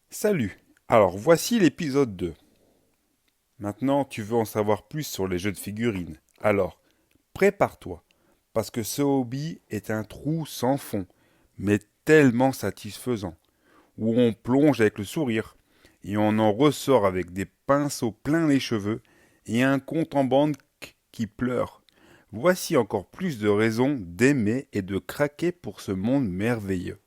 Salut, alors voici l'épisode 2. Maintenant, tu veux en savoir plus sur les jeux de figurines. Alors, prépare-toi, parce que ce hobby est un trou sans fond, mais tellement satisfaisant, où on plonge avec le sourire, et on en ressort avec des pinceaux plein les cheveux, et un compte en banque qui pleure. Voici encore plus de raisons d'aimer et de craquer pour ce monde merveilleux.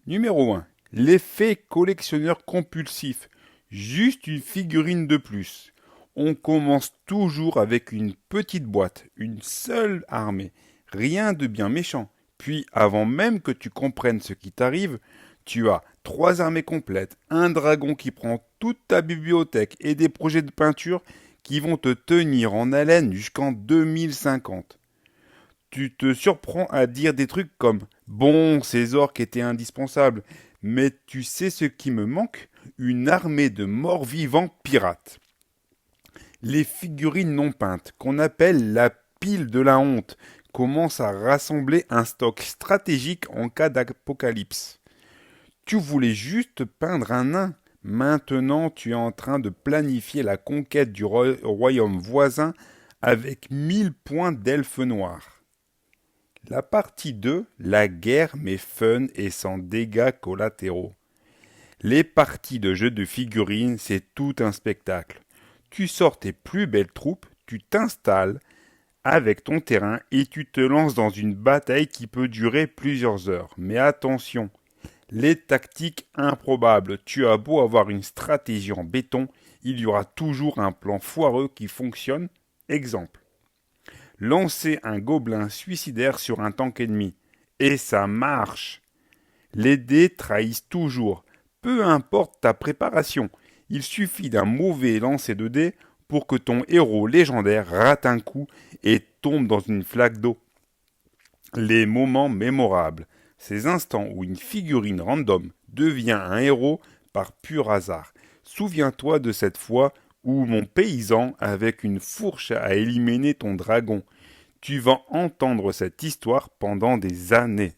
Numéro 1. L'effet collectionneur compulsif. Juste une figurine de plus. On commence toujours avec une petite boîte, une seule armée. Rien de bien méchant. Puis, avant même que tu comprennes ce qui t'arrive, tu as trois armées complètes, un dragon qui prend toute ta bibliothèque et des projets de peinture qui vont te tenir en haleine jusqu'en 2050. Tu te surprends à dire des trucs comme bon, ces orques étaient indispensables, mais tu sais ce qui me manque? Une armée de morts vivants pirates. Les figurines non peintes, qu'on appelle la pile de la honte, commencent à rassembler un stock stratégique en cas d'apocalypse. Tu voulais juste peindre un nain. Maintenant, tu es en train de planifier la conquête du royaume voisin avec 1000 points d'elfes noirs. La partie 2, la guerre mais fun et sans dégâts collatéraux. Les parties de jeux de figurines, c'est tout un spectacle. Tu sors tes plus belles troupes, tu t'installes avec ton terrain et tu te lances dans une bataille qui peut durer plusieurs heures. Mais attention, les tactiques improbables. Tu as beau avoir une stratégie en béton, il y aura toujours un plan foireux qui fonctionne. Exemple. Lancer un gobelin suicidaire sur un tank ennemi. Et ça marche. Les dés trahissent toujours. Peu importe ta préparation, il suffit d'un mauvais lancer de dés pour que ton héros légendaire rate un coup et tombe dans une flaque d'eau. Les moments mémorables, ces instants où une figurine random devient un héros par pur hasard. Souviens-toi de cette fois où mon paysan, avec une fourche, a éliminé ton dragon. Tu vas entendre cette histoire pendant des années.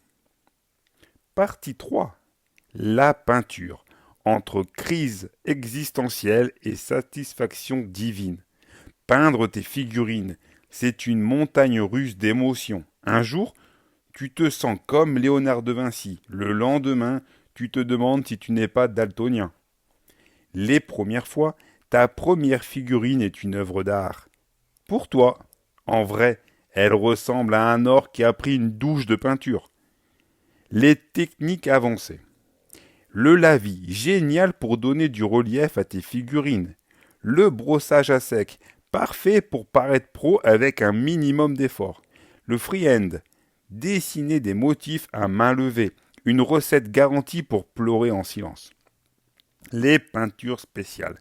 Partie 3. La peinture. Entre crise existentielle et satisfaction divine. Peindre tes figurines, c'est une montagne russe d'émotions. Un jour, tu te sens comme Léonard de Vinci. Le lendemain, tu te demandes si tu n'es pas daltonien. Les premières fois, ta première figurine est une œuvre d'art. Pour toi, en vrai, elle ressemble à un orque qui a pris une douche de peinture. Les techniques avancées. Le lavis, génial pour donner du relief à tes figurines. Le brossage à sec, parfait pour paraître pro avec un minimum d'effort. Le freehand, dessiner des motifs à main levée, une recette garantie pour pleurer en silence. Les peintures spéciales.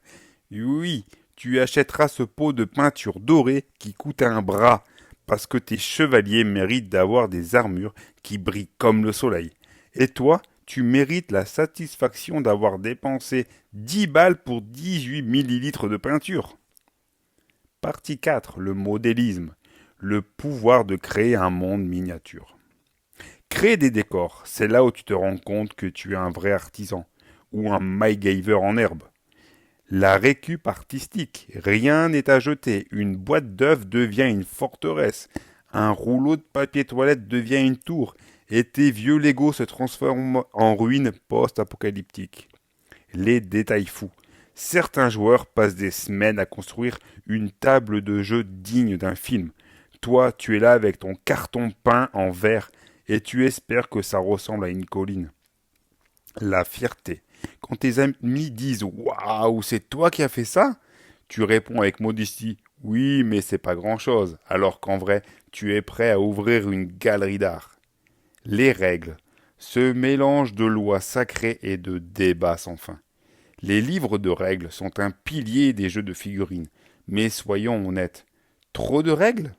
Oui, tu achèteras ce pot de peinture dorée qui coûte un bras, parce que tes chevaliers méritent d'avoir des armures qui brillent comme le soleil. Et toi, tu mérites la satisfaction d'avoir dépensé 10 balles pour 18 millilitres de peinture. Partie 4. Le modélisme. Le pouvoir de créer un monde miniature. Créer des décors, c'est là où tu te rends compte que tu es un vrai artisan, ou un MacGyver en herbe. La récup artistique, rien n'est à jeter, une boîte d'œufs devient une forteresse, un rouleau de papier toilette devient une tour, et tes vieux Lego se transforment en ruines post-apocalyptiques. Les détails fous. Certains joueurs passent des semaines à construire une table de jeu digne d'un film. Toi, tu es là avec ton carton peint en verre et tu espères que ça ressemble à une colline. La fierté. Quand tes amis disent waouh, c'est toi qui as fait ça, tu réponds avec modestie oui, mais c'est pas grand chose, alors qu'en vrai, tu es prêt à ouvrir une galerie d'art. Les règles. Ce mélange de lois sacrées et de débats sans fin. Les livres de règles sont un pilier des jeux de figurines. Mais soyons honnêtes, trop de règles?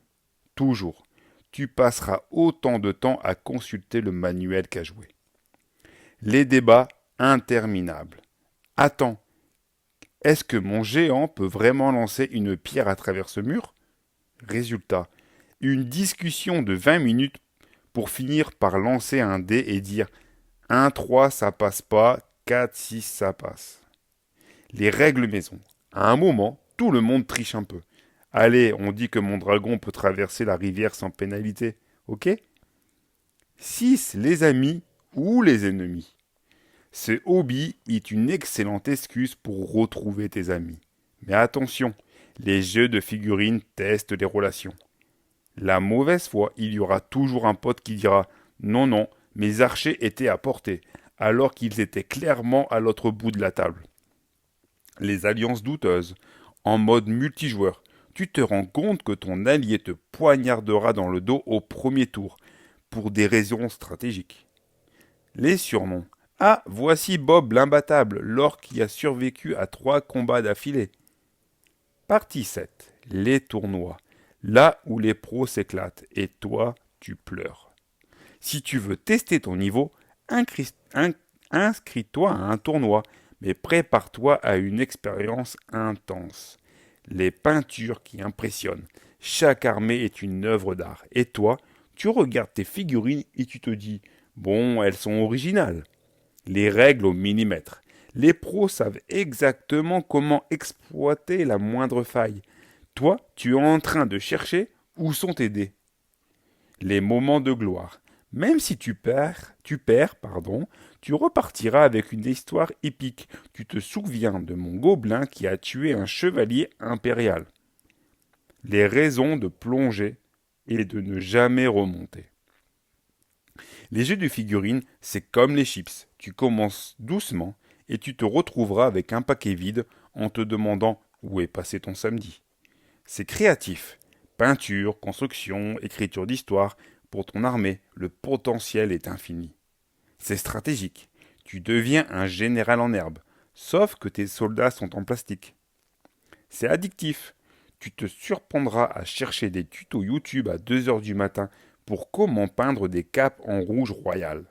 Toujours. Tu passeras autant de temps à consulter le manuel qu'à jouer. Les débats interminables. Attends, est-ce que mon géant peut vraiment lancer une pierre à travers ce mur? Résultat, une discussion de 20 minutes pour finir par lancer un dé et dire 1-3 ça passe pas, 4, 6, ça passe. Les règles maison. À un moment, tout le monde triche un peu. Allez, on dit que mon dragon peut traverser la rivière sans pénalité, ok? 6. Les amis ou les ennemis. Ce hobby est une excellente excuse pour retrouver tes amis. Mais attention, les jeux de figurines testent les relations. La mauvaise foi, il y aura toujours un pote qui dira non, non, mes archers étaient à portée, alors qu'ils étaient clairement à l'autre bout de la table. Les alliances douteuses, en mode multijoueur, tu te rends compte que ton allié te poignardera dans le dos au premier tour, pour des raisons stratégiques. Les surnoms. Ah, voici Bob l'imbattable, l'orc qui a survécu à 3 combats d'affilée. Partie 7. Les tournois. Là où les pros s'éclatent et toi, tu pleures. Si tu veux tester ton niveau, inscris-toi à un tournoi, mais prépare-toi à une expérience intense. Les peintures qui impressionnent. Chaque armée est une œuvre d'art. Et toi, tu regardes tes figurines et tu te dis bon, elles sont originales. Les règles au millimètre. Les pros savent exactement comment exploiter la moindre faille. Toi, tu es en train de chercher où sont tes dés. Les moments de gloire. Même si tu perds, tu repartiras avec une histoire épique. Tu te souviens de mon gobelin qui a tué un chevalier impérial. Les raisons de plonger et de ne jamais remonter. Les jeux de figurines, c'est comme les chips. Tu commences doucement et tu te retrouveras avec un paquet vide en te demandant où est passé ton samedi. C'est créatif. Peinture, construction, écriture d'histoire. Pour ton armée, le potentiel est infini. C'est stratégique. Tu deviens un général en herbe, sauf que tes soldats sont en plastique. C'est addictif. Tu te surprendras à chercher des tutos YouTube à 2 heures du matin pour comment peindre des capes en rouge royal.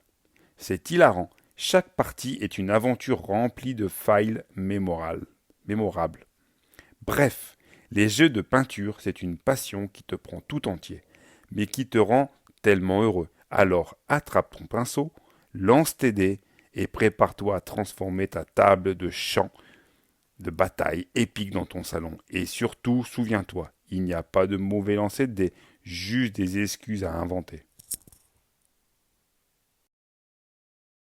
C'est hilarant. Chaque partie est une aventure remplie de failles mémorables. Bref, les jeux de peinture, c'est une passion qui te prend tout entier, mais qui te rend tellement heureux. Alors attrape ton pinceau, lance tes dés et prépare-toi à transformer ta table de chant de bataille épique dans ton salon. Et surtout, souviens-toi, il n'y a pas de mauvais lancer de dés, juste des excuses à inventer.